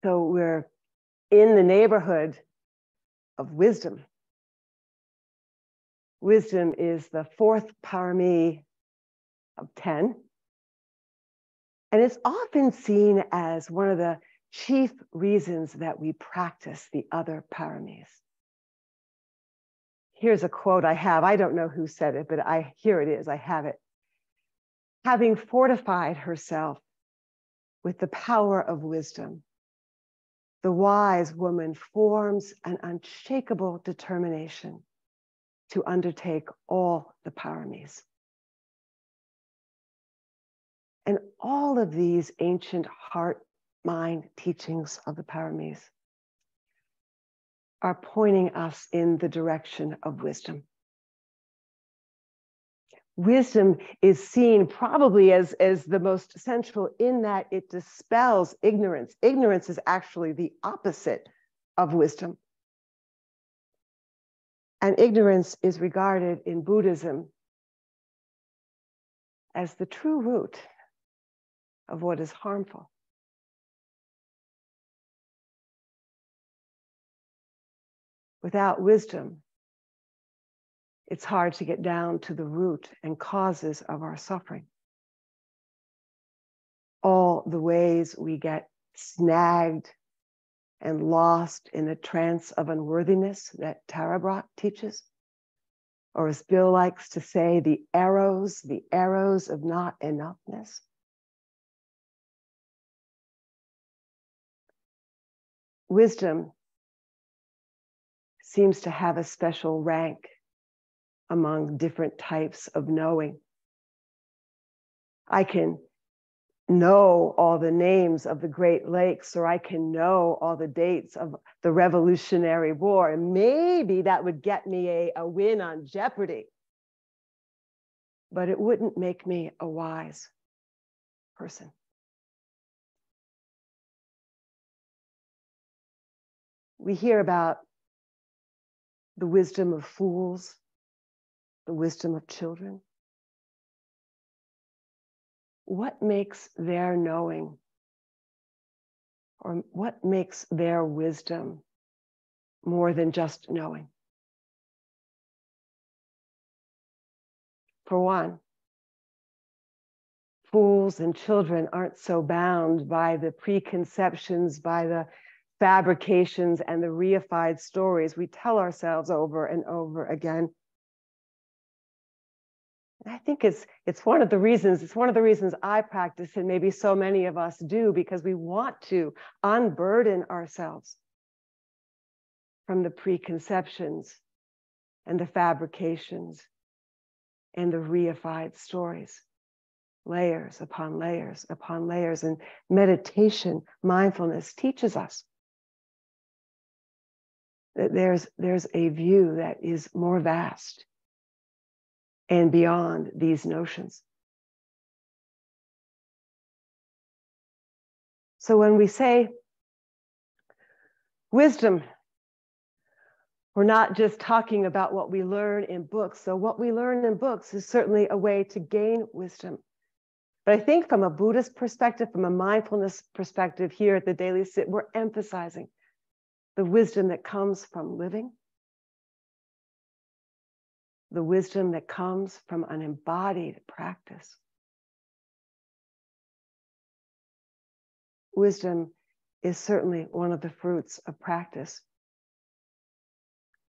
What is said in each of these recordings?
So we're in the neighborhood of wisdom. Wisdom is the fourth parami of 10. And it's often seen as one of the chief reasons that we practice the other paramis. Here's a quote I have. I don't know who said it, but here it is. I have it. Having fortified herself with the power of wisdom, the wise woman forms an unshakable determination to undertake all the paramis. And all of these ancient heart-mind teachings of the paramis are pointing us in the direction of wisdom. Wisdom is seen probably as the most central in that it dispels ignorance. Ignorance is actually the opposite of wisdom. And ignorance is regarded in Buddhism as the true root of what is harmful. Without wisdom, it's hard to get down to the root and causes of our suffering. All the ways we get snagged and lost in a trance of unworthiness that Tara Brach teaches, or as Bill likes to say, the arrows of not enoughness. Wisdom seems to have a special rank among different types of knowing. I can know all the names of the Great Lakes, or I can know all the dates of the Revolutionary War, and maybe that would get me a win on Jeopardy. But it wouldn't make me a wise person. We hear about the wisdom of fools, the wisdom of children. What makes their knowing, or what makes their wisdom more than just knowing? For one, fools and children aren't so bound by the preconceptions, by the fabrications and the reified stories we tell ourselves over and over again. I think it's one of the reasons I practice, and maybe so many of us do, because we want to unburden ourselves from the preconceptions and the fabrications and the reified stories, layers upon layers upon layers. And meditation, mindfulness teaches us that there's a view that is more vast and beyond these notions. So when we say wisdom, we're not just talking about what we learn in books. So what we learn in books is certainly a way to gain wisdom. But I think from a Buddhist perspective, from a mindfulness perspective here at the Daily Sit, we're emphasizing the wisdom that comes from living, the wisdom that comes from an embodied practice. Wisdom is certainly one of the fruits of practice.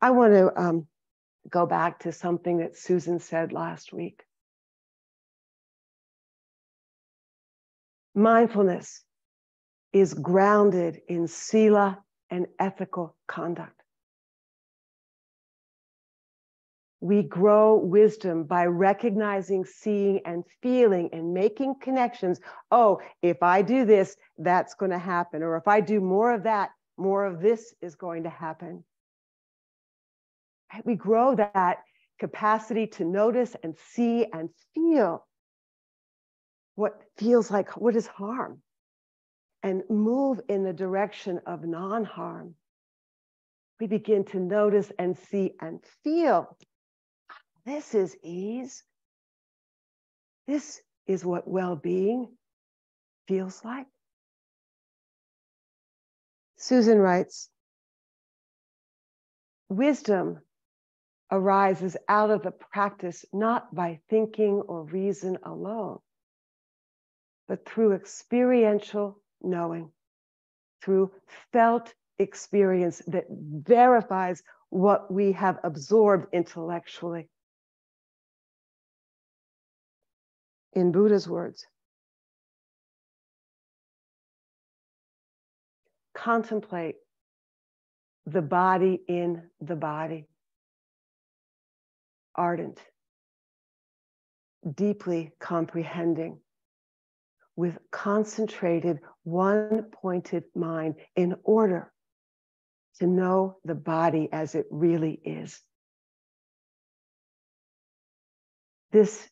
I want to go back to something that Susan said last week. Mindfulness is grounded in sila and ethical conduct. We grow wisdom by recognizing, seeing, and feeling and making connections. Oh, if I do this, that's going to happen. Or if I do more of that, more of this is going to happen. We grow that capacity to notice and see and feel what feels like what is harm, and move in the direction of non-harm. We begin to notice and see and feel. This is ease. This is what well-being feels like. Susan writes, wisdom arises out of the practice not by thinking or reason alone, but through experiential knowing, through felt experience that verifies what we have absorbed intellectually. In Buddha's words, contemplate the body in the body, ardent, deeply comprehending, with concentrated, one-pointed mind in order to know the body as it really is. This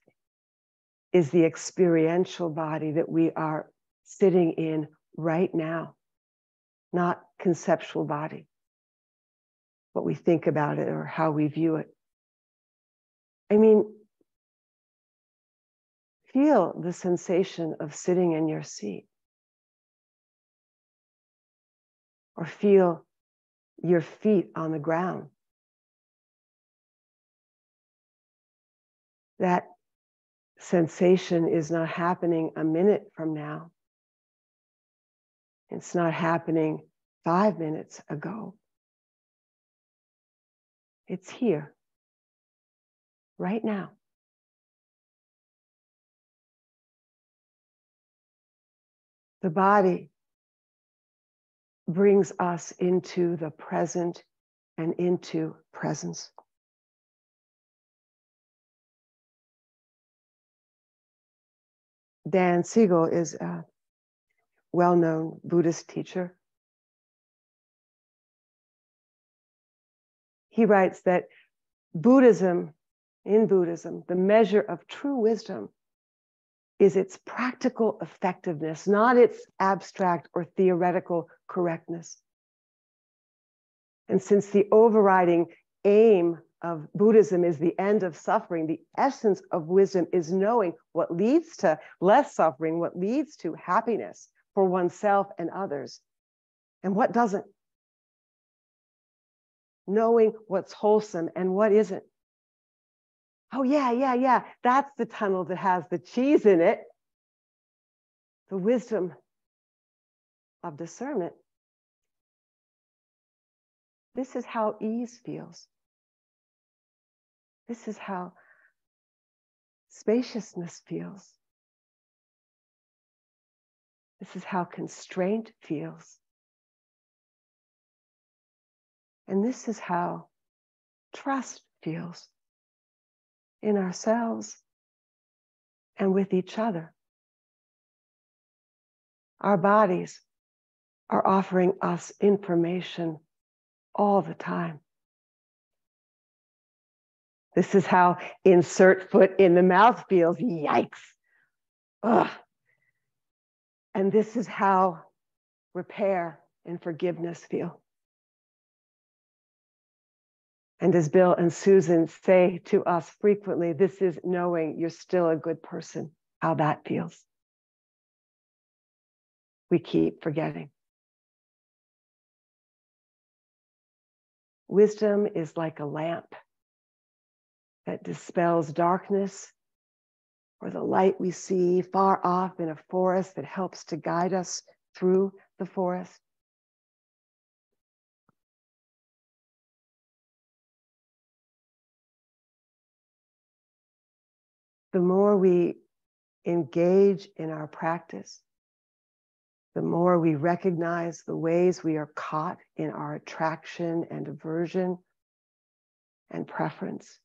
is the experiential body that we are sitting in right now, not conceptual body, what we think about it or how we view it. I mean, feel the sensation of sitting in your seat, or feel your feet on the ground. That sensation is not happening a minute from now. It's not happening 5 minutes ago. It's here, right now. The body brings us into the present and into presence. Dan Siegel is a well-known Buddhist teacher. He writes that in Buddhism, the measure of true wisdom is its practical effectiveness, not its abstract or theoretical correctness. And since the overriding aim of Buddhism is the end of suffering, the essence of wisdom is knowing what leads to less suffering, what leads to happiness for oneself and others, and what doesn't. Knowing what's wholesome and what isn't. Oh, yeah, that's the tunnel that has the cheese in it. The wisdom of discernment. This is how ease feels. This is how spaciousness feels. This is how constraint feels. And this is how trust feels in ourselves and with each other. Our bodies are offering us information all the time. This is how insert foot in the mouth feels. Yikes. Ugh. And this is how repair and forgiveness feel. And as Bill and Susan say to us frequently, this is knowing you're still a good person, how that feels. We keep forgetting. Wisdom is like a lamp that dispels darkness, or the light we see far off in a forest that helps to guide us through the forest. The more we engage in our practice, the more we recognize the ways we are caught in our attraction and aversion and preference.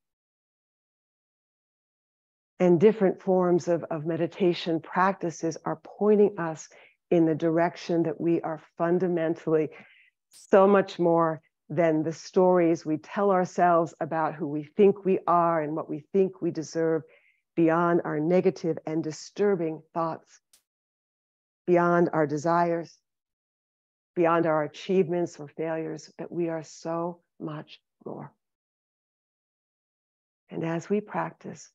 And different forms of meditation practices are pointing us in the direction that we are fundamentally so much more than the stories we tell ourselves about who we think we are and what we think we deserve, beyond our negative and disturbing thoughts, beyond our desires, beyond our achievements or failures, but we are so much more. And as we practice,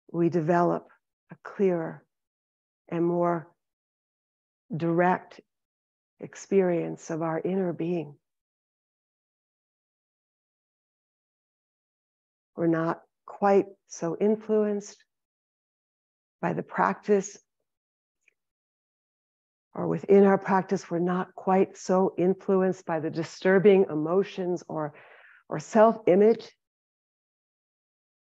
we develop a clearer and more direct experience of our inner being. We're not quite so influenced by the practice, or within our practice, we're not quite so influenced by the disturbing emotions or self-image,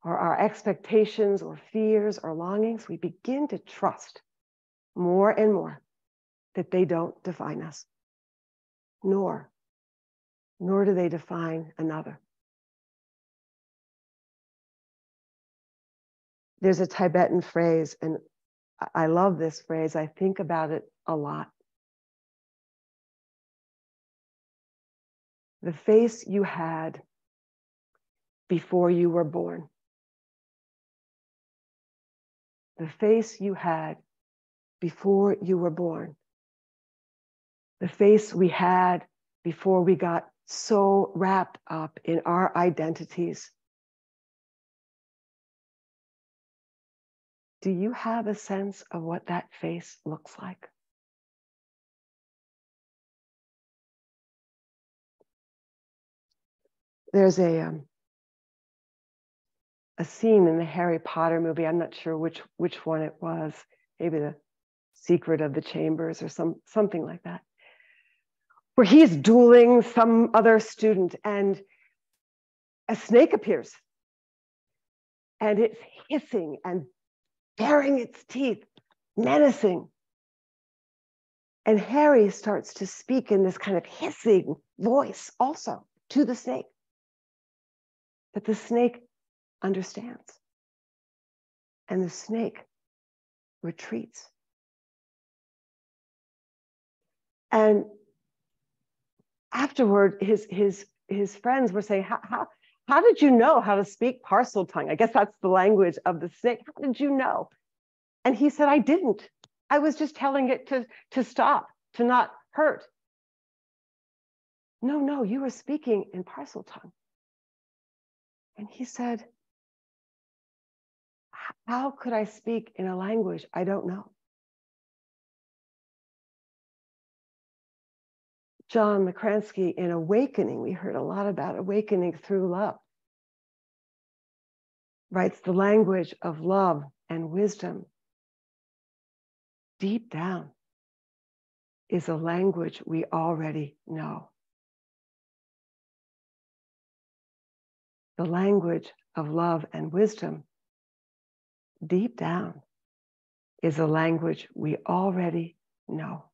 or our expectations or fears or longings. We begin to trust more and more that they don't define us, nor do they define another. There's a Tibetan phrase, and I love this phrase. I think about it a lot. The face you had before you were born. The face you had before you were born. The face we had before we got so wrapped up in our identities. Do you have a sense of what that face looks like? There's a scene in the Harry Potter movie. I'm not sure which one it was. Maybe the Secret of the Chambers or something like that, where he's dueling some other student and a snake appears and it's hissing and baring its teeth, menacing. And Harry starts to speak in this kind of hissing voice also to the snake. But the snake understands. And the snake retreats. And afterward, his friends were saying, how did you know how to speak Parseltongue? I guess that's the language of the snake. How did you know? And he said, I didn't. I was just telling it to stop, to not hurt. No, you were speaking in Parseltongue. And he said, how could I speak in a language I don't know? John McCransky in Awakening, we heard a lot about awakening through love, writes the language of love and wisdom deep down is a language we already know. The language of love and wisdom deep down is a language we already know.